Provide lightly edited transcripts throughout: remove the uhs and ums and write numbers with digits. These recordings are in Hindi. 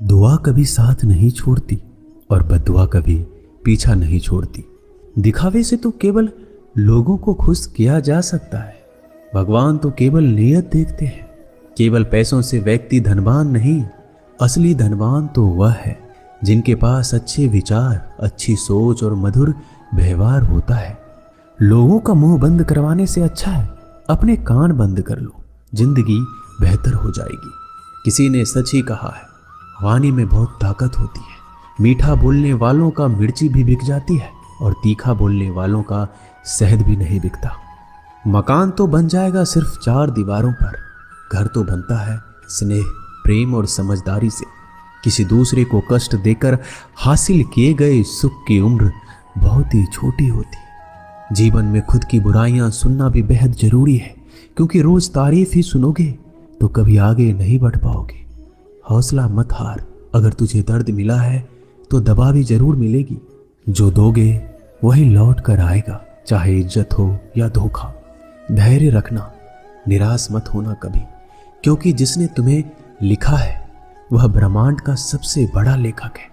दुआ कभी साथ नहीं छोड़ती और बद्दुआ कभी पीछा नहीं छोड़ती। दिखावे से तो केवल लोगों को खुश किया जा सकता है। भगवान तो केवल नियत देखते हैं। केवल पैसों से व्यक्ति धनवान नहीं, असली धनवान तो वह है जिनके पास अच्छे विचार, अच्छी सोच और मधुर व्यवहार होता है। लोगों का मुंह बंद करवाने से अच्छा है अपने कान बंद कर लो, जिंदगी बेहतर हो जाएगी। किसी ने सच ही कहा है, वाणी में बहुत ताकत होती है। मीठा बोलने वालों का मिर्ची भी बिक जाती है और तीखा बोलने वालों का शहद भी नहीं बिकता। मकान तो बन जाएगा सिर्फ 4 दीवारों पर, घर तो बनता है स्नेह, प्रेम और समझदारी से। किसी दूसरे को कष्ट देकर हासिल किए गए सुख की उम्र बहुत ही छोटी होती है। जीवन में खुद की बुराइयां सुनना भी बेहद जरूरी है, क्योंकि रोज तारीफ ही सुनोगे तो कभी आगे नहीं बढ़ पाओगे। हौसला मत हार, अगर तुझे दर्द मिला है तो दवा भी जरूर मिलेगी। जो दोगे वही लौट कर आएगा, चाहे इज्जत हो या धोखा। धैर्य रखना, निराश मत होना कभी, क्योंकि जिसने तुम्हें लिखा है वह ब्रह्मांड का सबसे बड़ा लेखक है।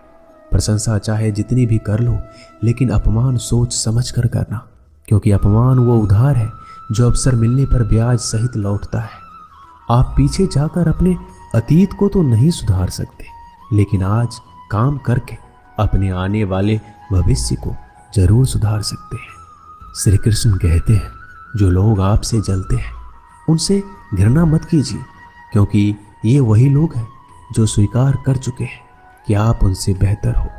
प्रशंसा चाहे जितनी भी कर लो, लेकिन अपमान सोच समझ कर करना, क्योंकि अपमान वो उधार है जो अवसर मिलने पर ब्याज सहित लौटता है। आप पीछे जाकर अपने अतीत को तो नहीं सुधार सकते, लेकिन आज काम करके अपने आने वाले भविष्य को जरूर सुधार सकते हैं। श्री कृष्ण कहते हैं, जो लोग आपसे जलते हैं उनसे घृणा मत कीजिए, क्योंकि ये वही लोग हैं जो स्वीकार कर चुके हैं कि आप उनसे बेहतर हो।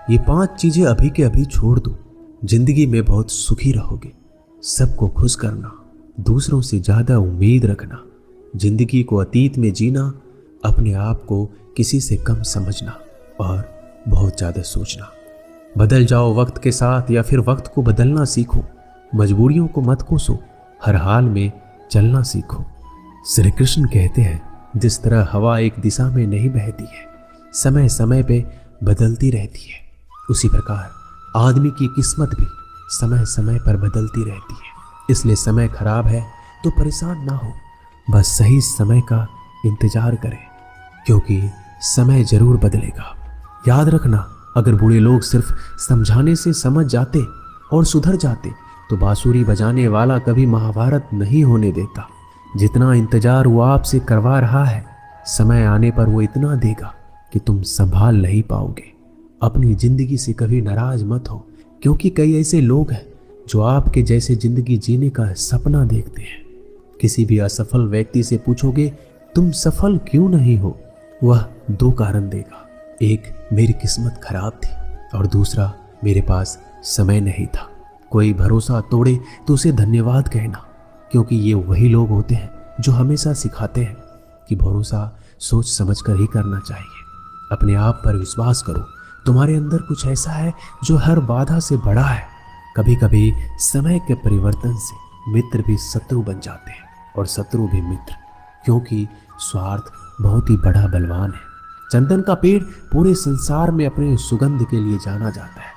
ये 5 चीजें अभी के अभी छोड़ दो, जिंदगी में बहुत सुखी रहोगे। सबको खुश करना, दूसरों से ज्यादा उम्मीद रखना, जिंदगी को अतीत में जीना, अपने आप को किसी से कम समझना और बहुत ज्यादा सोचना। बदल जाओ वक्त के साथ या फिर वक्त को बदलना सीखो। मजबूरियों को मत कोसो, हर हाल में चलना सीखो। श्री कृष्ण कहते हैं, जिस तरह हवा एक दिशा में नहीं बहती है, समय समय पे बदलती रहती है, उसी प्रकार आदमी की किस्मत भी समय समय पर बदलती रहती है। इसलिए समय खराब है तो परेशान ना हो, बस सही समय का इंतजार करें, क्योंकि समय जरूर बदलेगा। याद रखना, अगर बुरे लोग सिर्फ समझाने से समझ जाते और सुधर जाते तो बांसुरी बजाने वाला कभी महाभारत नहीं होने देता। जितना इंतजार वो आपसे करवा रहा है, समय आने पर वो इतना देगा कि तुम संभाल नहीं पाओगे। अपनी जिंदगी से कभी नाराज मत हो, क्योंकि कई ऐसे लोग हैं जो आपके जैसे जिंदगी जीने का सपना देखते हैं। किसी भी असफल व्यक्ति से पूछोगे तुम सफल क्यों नहीं हो, वह 2 कारण देगा। एक, मेरी किस्मत खराब थी, और दूसरा, मेरे पास समय नहीं था। कोई भरोसा तोड़े तो उसे धन्यवाद कहना, क्योंकि ये वही लोग होते हैं जो हमेशा सिखाते हैं कि भरोसा सोच समझ कर ही करना चाहिए। अपने आप पर विश्वास करो, तुम्हारे अंदर कुछ ऐसा है जो हर बाधा से बड़ा है। कभी कभी समय के परिवर्तन से मित्र भी शत्रु बन जाते हैं और शत्रु भी मित्र, क्योंकि स्वार्थ बहुत ही बड़ा बलवान है। चंदन का पेड़ पूरे संसार में अपने सुगंध के लिए जाना जाता है,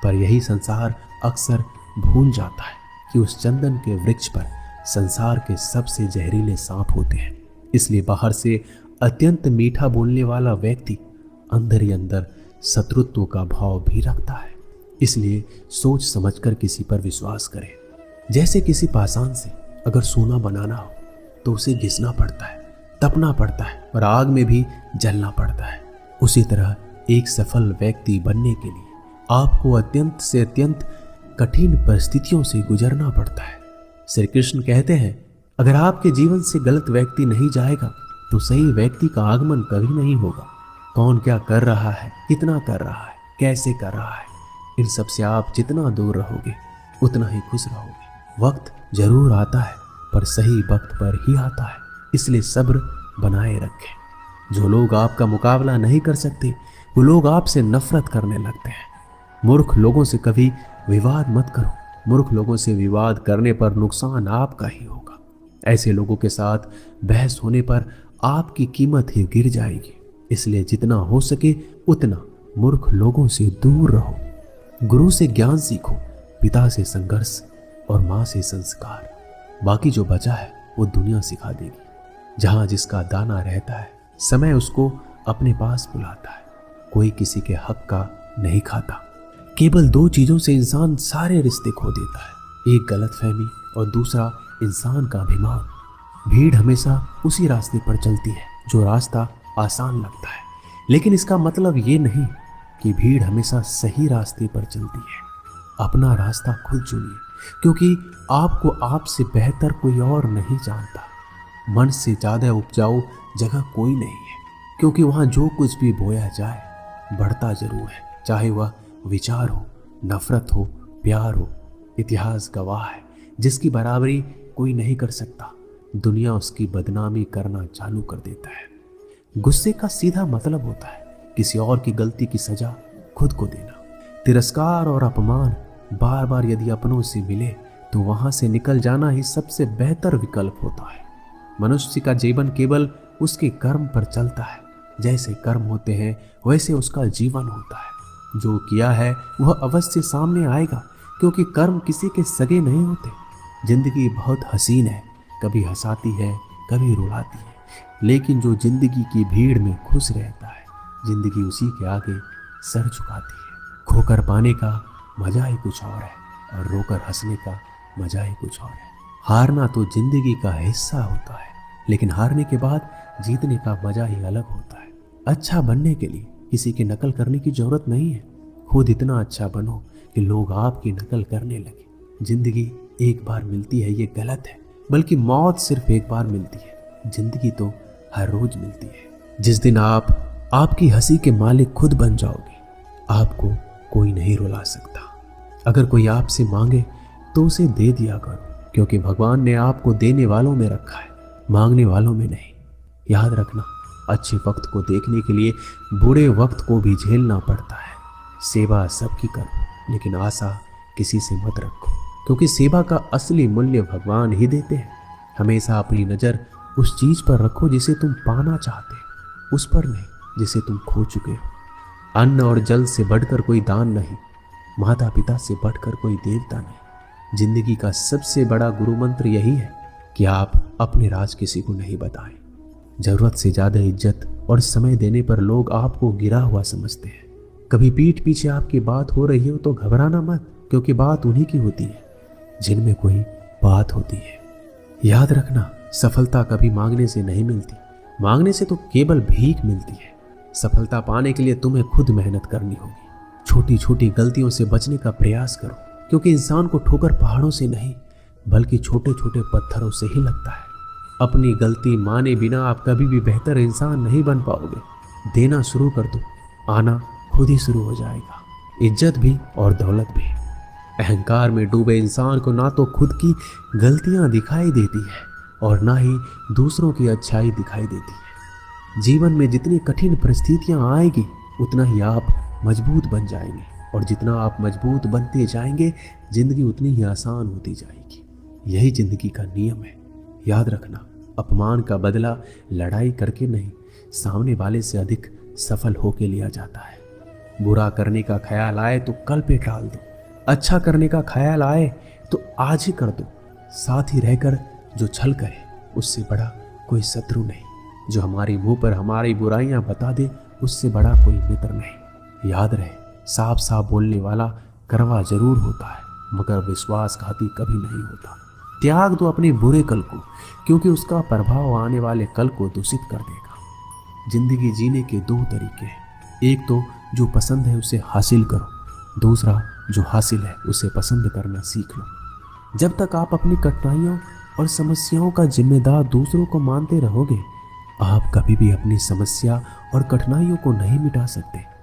पर यही संसार अक्सर भूल जाता है कि उस चंदन के वृक्ष पर संसार के सबसे जहरीले सांप होते हैं। इसलिए बाहर से अत्यंत मीठा बोलने वाला व्यक्ति अंदर ही अंदर शत्रुत्व का भाव भी रखता है। इसलिए सोच समझकर किसी पर विश्वास करें। जैसे किसी पाषाण से अगर सोना बनाना हो तो उसे घिसना पड़ता है, तपना पड़ता है और आग में भी जलना पड़ता है। उसी तरह एक सफल व्यक्ति बनने के लिए आपको अत्यंत से अत्यंत कठिन परिस्थितियों से गुजरना पड़ता है। श्री कृष्ण कहते हैं, अगर आपके जीवन से गलत व्यक्ति नहीं जाएगा तो सही व्यक्ति का आगमन कभी नहीं होगा। कौन क्या कर रहा है, कितना कर रहा है, कैसे कर रहा है, इन सब से आप जितना दूर रहोगे उतना ही खुश रहोगे। वक्त जरूर आता है, पर सही वक्त पर ही आता है, इसलिए सब्र बनाए रखें। जो लोग आपका मुकाबला नहीं कर सकते वो लोग आपसे नफरत करने लगते हैं। मूर्ख लोगों से कभी विवाद मत करो, मूर्ख लोगों से विवाद करने पर नुकसान आपका ही होगा। ऐसे लोगों के साथ बहस होने पर आपकी कीमत ही गिर जाएगी। इसलिए जितना हो सके उतना मूर्ख लोगों से दूर रहो। गुरु से ज्ञान सीखो, पिता से संघर्ष और माँ से संस्कार। बाकी जो बचा है वो दुनिया सिखा देगी। जहां जिसका दाना रहता है समय उसको अपने पास बुलाता है। कोई किसी के हक का नहीं खाता। केवल दो चीजों से इंसान सारे रिश्ते खो देता है, एक गलतफहमी और दूसरा इंसान का अभिमान। भीड़ हमेशा उसी रास्ते पर चलती है जो रास्ता आसान लगता है, लेकिन इसका मतलब ये नहीं कि भीड़ हमेशा सही रास्ते पर चलती है। अपना रास्ता खुद चुनिए, क्योंकि आपको आपसे बेहतर कोई और नहीं जानता। मन से ज्यादा उपजाऊ जगह कोई नहीं है, क्योंकि वहां जो कुछ भी बोया जाए बढ़ता जरूर है, चाहे वह विचार हो, नफरत हो, प्यार हो। इतिहास गवाह है, जिसकी बराबरी कोई नहीं कर सकता, दुनिया उसकी बदनामी करना चालू कर देता है। गुस्से का सीधा मतलब होता है किसी और की गलती की सजा खुद को देना। तिरस्कार और अपमान बार बार यदि अपनों से मिले तो वहां से निकल जाना ही सबसे बेहतर विकल्प होता है। मनुष्य का जीवन केवल उसके कर्म पर चलता है। जैसे कर्म होते हैं वैसे उसका जीवन होता है। जो किया है वह अवश्य सामने आएगा, क्योंकि कर्म किसी के सगे नहीं होते। जिंदगी बहुत हसीन है, कभी हंसाती है, कभी रुलाती है, लेकिन जो जिंदगी की भीड़ में खुश रहता है, जिंदगी उसी के आगे सर झुकाती है। खोकर पाने का मजा ही कुछ और है और रोकर हंसने का मजा ही कुछ और है। हारना तो जिंदगी का हिस्सा होता है, लेकिन हारने के बाद जीतने का मजा ही अलग होता है। अच्छा बनने के लिए किसी की नकल करने की जरूरत नहीं है। खुद इतना अच्छा बनो कि लोग आपकी नकल करने लगे। जिंदगी एक बार मिलती है ये गलत है, बल्कि मौत सिर्फ एक बार मिलती है। जिंदगी तो हर रोज मिलती है। जिस दिन आप आपकी हंसी के मालिक खुद बन जाओगे, आपको कोई नहीं रुला सकता। अगर कोई आपसे मांगे तो उसे दे दिया करो, क्योंकि भगवान ने आपको देने वालों में रखा है, मांगने वालों में नहीं। याद रखना, अच्छे वक्त को देखने के लिए बुरे वक्त को भी झेलना पड़ता है। सेवा सबकी करो, लेकिन आशा किसी से मत रखो, क्योंकि सेवा का असली मूल्य भगवान ही देते हैं। हमेशा अपनी नज़र उस चीज पर रखो जिसे तुम पाना चाहते हो, उस पर नहीं जिसे तुम खो चुके हो। अन्न और जल से बढ़कर कोई दान नहीं, माता पिता से बढ़कर कोई देवता नहीं। जिंदगी का सबसे बड़ा गुरु मंत्र यही है कि आप अपने राज किसी को नहीं बताएं। जरूरत से ज्यादा इज्जत और समय देने पर लोग आपको गिरा हुआ समझते हैं। कभी पीठ पीछे आपकी बात हो रही हो तो घबराना मत, क्योंकि बात उन्हीं की होती है जिनमें कोई बात होती है। याद रखना, सफलता कभी मांगने से नहीं मिलती, मांगने से तो केवल भीख मिलती है। सफलता पाने के लिए तुम्हें खुद मेहनत करनी होगी। छोटी छोटी गलतियों से बचने का प्रयास करो, क्योंकि इंसान को ठोकर पहाड़ों से नहीं बल्कि छोटे छोटे पत्थरों से ही लगता है। अपनी गलती माने बिना आप कभी भी बेहतर इंसान नहीं बन पाओगे। देना शुरू कर दो, आना खुद ही शुरू हो जाएगा, इज्जत भी और दौलत भी। अहंकार में डूबे इंसान को ना तो खुद की गलतियां दिखाई देती है और ना ही दूसरों की अच्छाई दिखाई देती है। जीवन में जितनी कठिन परिस्थितियां आएगी उतना ही आप मजबूत बन जाएंगे, और जितना आप मजबूत बनते जाएंगे जिंदगी उतनी ही आसान होती जाएगी। यही जिंदगी का नियम है। याद रखना, अपमान का बदला लड़ाई करके नहीं, सामने वाले से अधिक सफल होके लिया जाता है। बुरा करने का ख्याल आए तो कल पे टाल दो, अच्छा करने का ख्याल आए तो आज ही कर दो। साथ ही रहकर जो छल करे उससे बड़ा कोई शत्रु नहीं, जो हमारे मुंह पर हमारी बुराइयां बता दे उससे बड़ा कोई मित्र नहीं। याद रहे, साफ साफ बोलने वाला कड़वा जरूर होता है, मगर विश्वासघाती कभी नहीं होता। त्याग दो अपने बुरे कल को, क्योंकि उसका प्रभाव आने वाले कल को दूषित कर देगा। जिंदगी जीने के दो तरीके हैं, एक तो जो पसंद है उसे हासिल करो, दूसरा जो हासिल है उसे पसंद करना सीख लो। जब तक आप अपनी कठिनाइयों और समस्याओं का जिम्मेदार दूसरों को मानते रहोगे, आप कभी भी अपनी समस्या और कठिनाइयों को नहीं मिटा सकते।